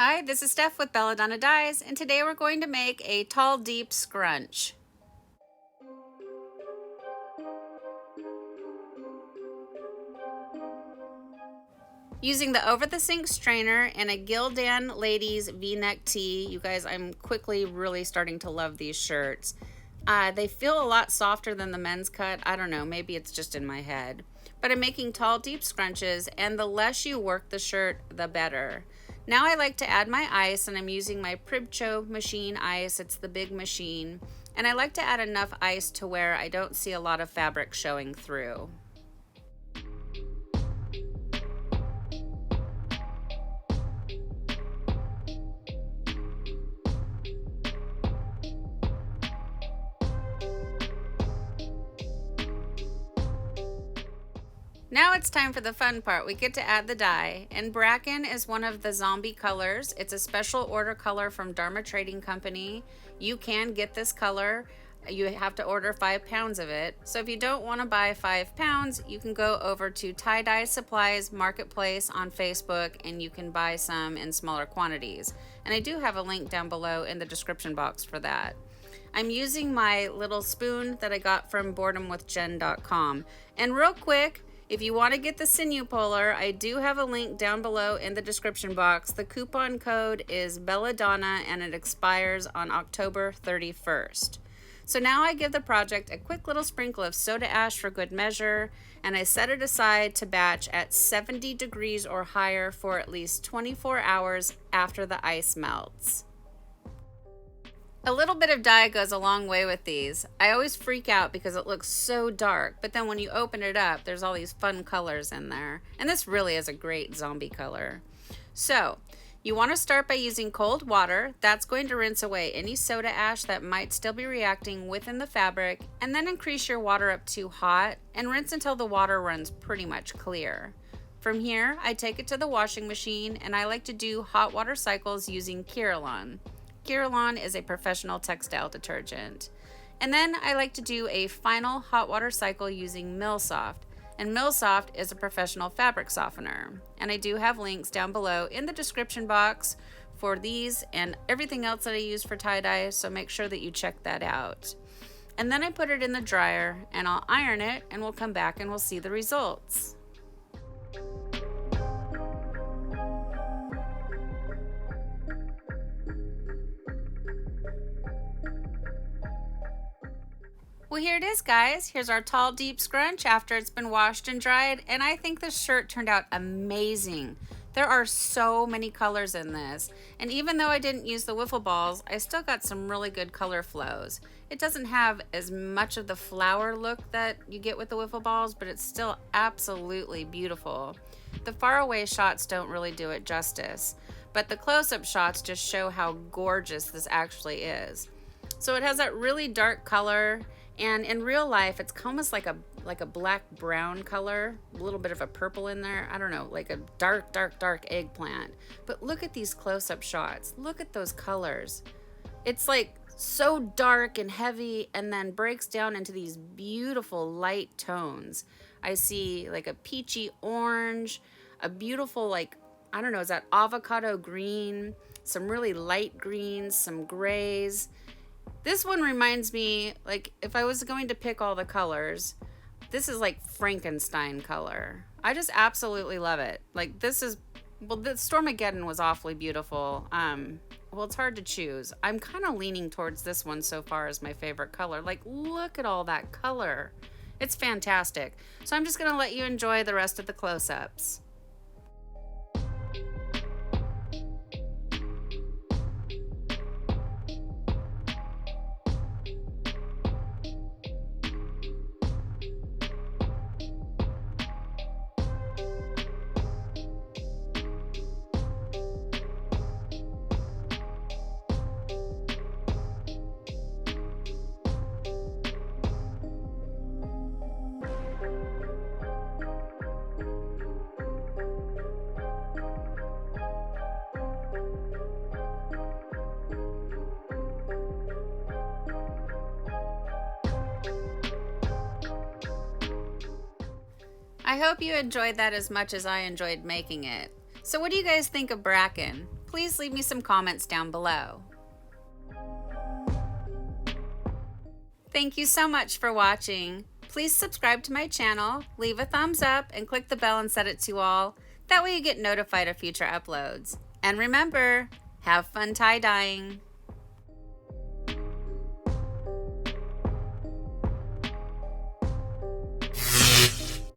Hi, this is Steph with Belladonna Dyes, and today we're going to make a tall, deep scrunch. Using the over-the-sink strainer and a Gildan Ladies V-neck tee, you guys, I'm quickly really starting to love these shirts. They feel a lot softer than the men's cut. I don't know, maybe it's just in my head. But I'm making tall, deep scrunches, and the less you work the shirt, the better. Now I like to add my ice, and I'm using my procion machine ice. It's the big machine. And I like to add enough ice to where I don't see a lot of fabric showing through. Now it's time for the fun part. We get to add the dye, and Bracken is one of the zombie colors. It's a special order color from Dharma Trading Company. You can get this color. You have to order 5 pounds of it. So if you don't want to buy 5 pounds, you can go over to Tie-Dye Supplies Marketplace on Facebook and you can buy some in smaller quantities. And I do have a link down below in the description box for that. I'm using my little spoon that I got from boredomwithjen.com. And real quick, if you want to get the sinew puller, I do have a link down below in the description box. The coupon code is Belladonna and it expires on October 31st. So now I give the project a quick little sprinkle of soda ash for good measure, and I set it aside to batch at 70 degrees or higher for at least 24 hours after the ice melts. A little bit of dye goes a long way with these. I always freak out because it looks so dark, but then when you open it up, there's all these fun colors in there. And this really is a great zombie color. So, you want to start by using cold water. That's going to rinse away any soda ash that might still be reacting within the fabric, and then increase your water up to hot and rinse until the water runs pretty much clear. From here, I take it to the washing machine, and I like to do hot water cycles using Kirillon. Kirillon is a professional textile detergent. And then I like to do a final hot water cycle using Millsoft. And Millsoft is a professional fabric softener. And I do have links down below in the description box for these and everything else that I use for tie-dye, so make sure that you check that out. And then I put it in the dryer and I'll iron it, and we'll come back and we'll see the results. Well, here it is, guys. Here's our tall, deep scrunch after it's been washed and dried, and I think this shirt turned out amazing. There are so many colors in this, and even though I didn't use the wiffle balls, I still got some really good color flows. It doesn't have as much of the flower look that you get with the wiffle balls, but it's still absolutely beautiful. The faraway shots don't really do it justice, but the close-up shots just show how gorgeous this actually is. So it has that really dark color, and in real life, it's almost like a black brown color, a little bit of a purple in there. I don't know, like a dark, dark, dark eggplant. But look at these close-up shots. Look at those colors. It's like so dark and heavy and then breaks down into these beautiful light tones. I see like a peachy orange, a beautiful like, I don't know, is that avocado green, some really light greens, some grays. This one reminds me, like, if I was going to pick all the colors, this is like Frankenstein color. I just absolutely love it. Like, this is, well, the Stormageddon was awfully beautiful. Well, it's hard to choose. I'm kind of leaning towards this one so far as my favorite color. Like, look at all that color. It's fantastic. So I'm just going to let you enjoy the rest of the close-ups. I hope you enjoyed that as much as I enjoyed making it. So what do you guys think of Bracken? please leave me some comments down below. Thank you so much for watching. Please subscribe to my channel, leave a thumbs up, and click the bell and set it to all. That way you get notified of future uploads. And remember, have fun tie-dyeing.